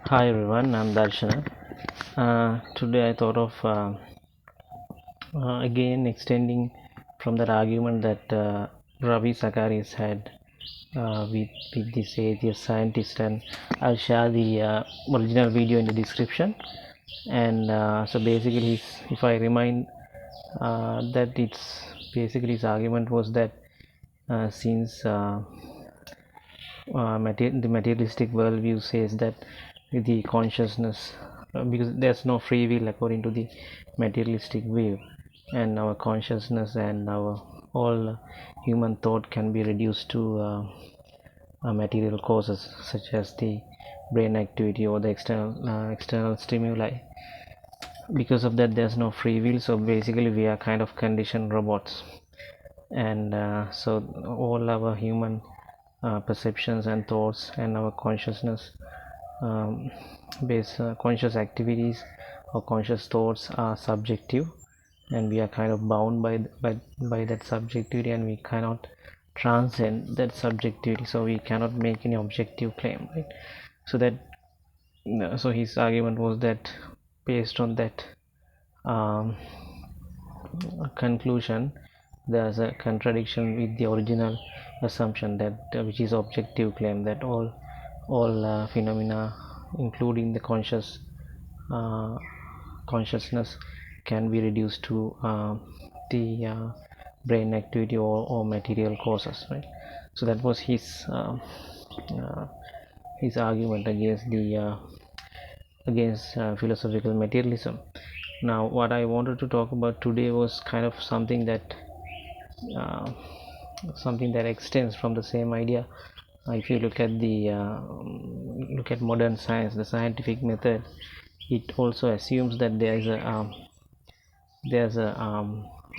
Hi everyone, I'm Darshana. Today I thought of again extending from that argument that Ravi Zacharias had with this atheist scientist, and I'll share the original video in the description. And so basically, if I remind that it's basically his argument was that since the materialistic worldview says that the consciousness, because there's no free will according to the materialistic view, and our consciousness and our all human thought can be reduced to material causes such as the brain activity or the external stimuli. Because of that, there's no free will, so basically we are kind of conditioned robots. And so all our human perceptions and thoughts and our consciousness conscious activities or conscious thoughts are subjective, and we are kind of bound by that subjectivity, and we cannot transcend that subjectivity, so we cannot make any objective claim, right? So that so his argument was that based on that um, conclusion, there's a contradiction with the original assumption that which is objective claim, that all phenomena including the uh, consciousness can be reduced to the brain activity or material causes, right? So that was uh, his argument against philosophical materialism. Now what I wanted to talk about today was kind of uh, something that extends from the same idea. If you look at modern science, the scientific method, it also assumes that there's a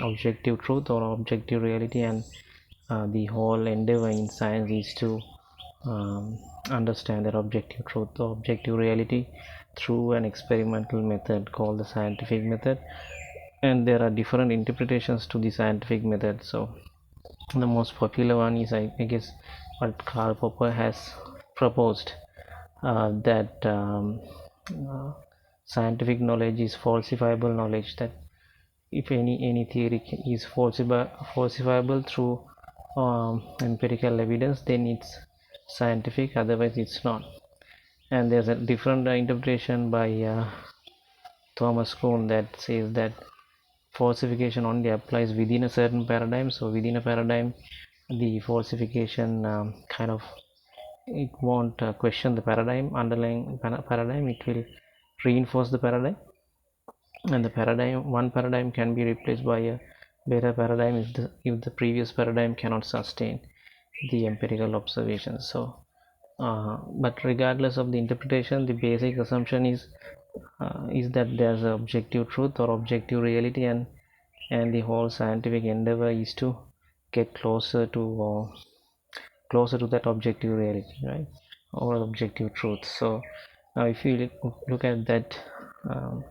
objective truth or objective reality, and the whole endeavor in science is to understand that objective truth or objective reality through an experimental method called the scientific method. And there are different interpretations to the scientific method. So the most popular one is, I guess, what Karl Popper has proposed, that uh, scientific knowledge is falsifiable knowledge, that if any theory is falsifiable through empirical evidence, then it's scientific, otherwise it's not. And there's a different interpretation by Thomas Kuhn that says that falsification only applies within a certain paradigm. So within a paradigm, the falsification kind of, it won't question the underlying paradigm, it will reinforce the paradigm, and the one paradigm can be replaced by a better paradigm if the previous paradigm cannot sustain the empirical observations. So but regardless of the interpretation, the basic assumption is that there's an objective truth or objective reality, and the whole scientific endeavor is to get closer to that objective reality, right, or objective truth. So now if you look at um,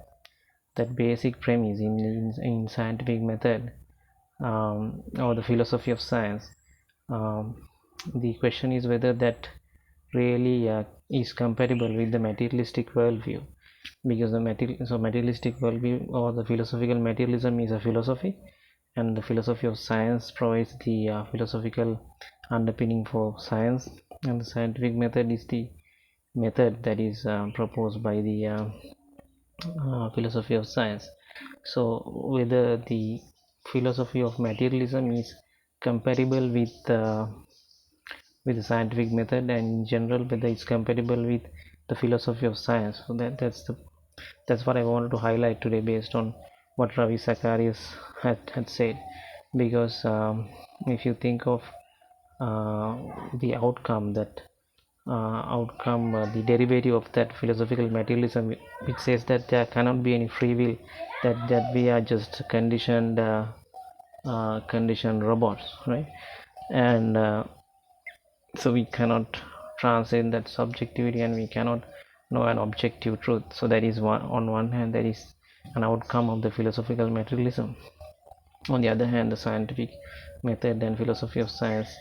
that basic premise in scientific method, or the philosophy of science, um, the question is whether that really is compatible with the materialistic worldview, because materialistic worldview or the philosophical materialism is a philosophy, and the philosophy of science provides the philosophical underpinning for science, and the scientific method is the method that is proposed by the philosophy of science. So whether the philosophy of materialism is compatible with the scientific method, and in general whether it's compatible with the philosophy of science. So that's what I wanted to highlight today based on what Ravi Zacharias had said. Because if you think of uh, the the derivative of that philosophical materialism, it says that there cannot be any free will, that we are just conditioned robots, right? And so we cannot transcend that subjectivity, and we cannot know an objective truth. So that is one, on one hand, that is an outcome of the philosophical materialism. On the other hand, the scientific method and philosophy of science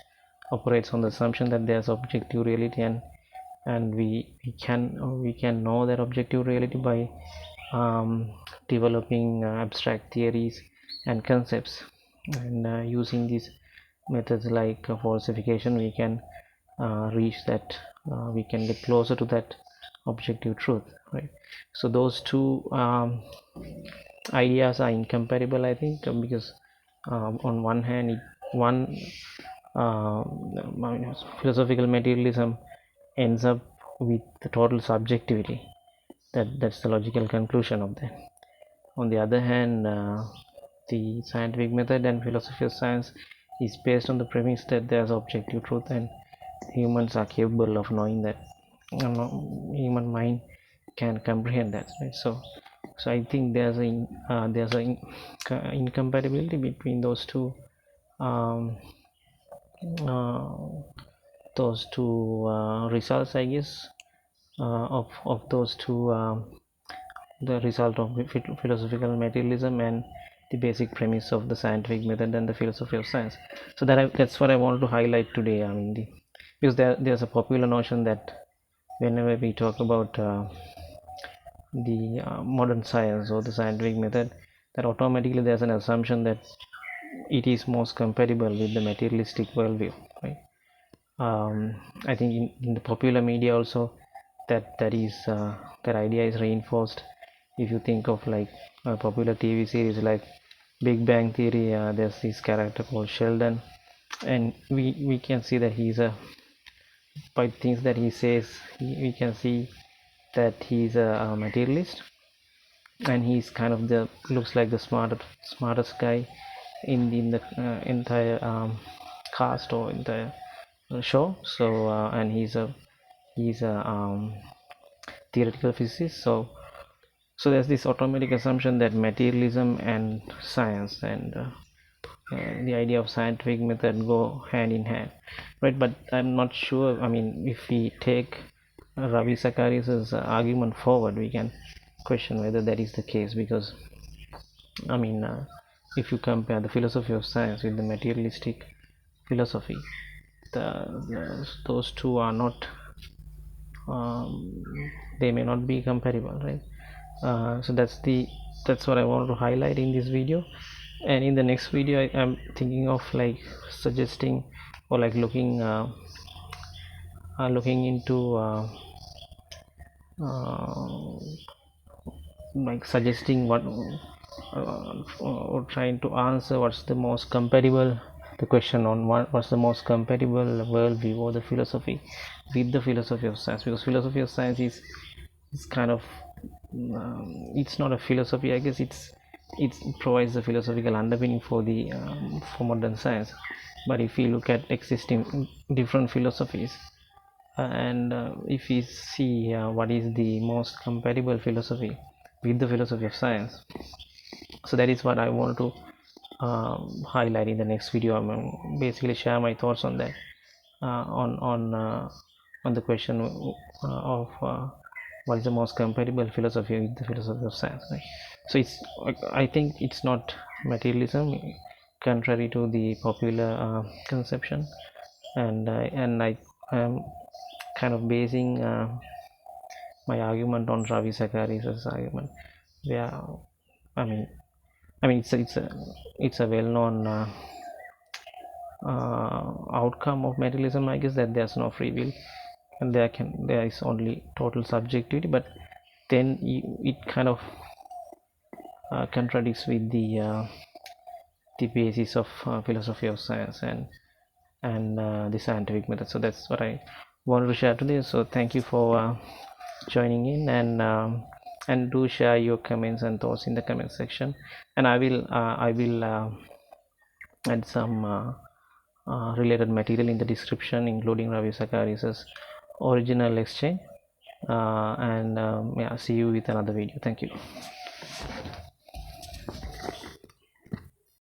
operates on the assumption that there's objective reality, and we can know that objective reality by developing abstract theories and concepts, and using these methods like falsification we can reach that, we can get closer to that objective truth, right? So those two ideas are incompatible, I think, because on one hand one uh, philosophical materialism ends up with the total subjectivity. That's the logical conclusion of that. On the other hand, the scientific method and philosophy of science is based on the premise that there's objective truth and humans are capable of knowing that. Human mind can comprehend that, right? So I think there's a incompatibility between um, uh, those two results, I guess, of those two, the result of philosophical materialism and the basic premise of the scientific method and the philosophy of science. So that's what I wanted to highlight today. I mean, because there's a popular notion that whenever we talk about the modern science or the scientific method, that automatically there's an assumption that it is most compatible with the materialistic worldview, right? I think in the popular media also, that idea is reinforced. If you think of like a popular TV series like Big Bang Theory, there's this character called Sheldon, and we can see that he's a, by things that he says, we can see that he's a materialist, and he's kind of the looks like the smartest guy in the entire cast or entire show. So and he's a theoretical physicist. So there's this automatic assumption that materialism and science and the idea of scientific method go hand in hand, right? But I'm not sure. I mean, if we take Ravi Zacharias' argument forward, we can question whether that is the case, because I mean, if you compare the philosophy of science with the materialistic philosophy, those two are not, um, they may not be comparable, right? So that's what I wanted to highlight in this video. And in the next video I am thinking of like suggesting or like looking into uh, like suggesting what or trying to answer what's the most compatible, the question on what's the most compatible worldview or the philosophy with the philosophy of science, because philosophy of science is kind of it's not a philosophy, I guess. It provides a philosophical underpinning for the for modern science. But if we look at existing different philosophies, and if we see what is the most compatible philosophy with the philosophy of science, so that is what I want to highlight in the next video. I'm basically share my thoughts on that, on the question of what is the most compatible philosophy with the philosophy of science, right? So I think it's not materialism, contrary to the popular conception, and I am kind of basing my argument on Ravi Zacharias' argument. Yeah, I mean, it's a well-known outcome of materialism, I guess, that there's no free will and there is only total subjectivity. But then it kind of contradicts with the basis of philosophy of science and the scientific method. So that's what I wanted to share today. So thank you for joining in, and do share your comments and thoughts in the comment section, and I will add some related material in the description, including Ravi Zacharias' original exchange, and yeah, see you with another video. Thank you.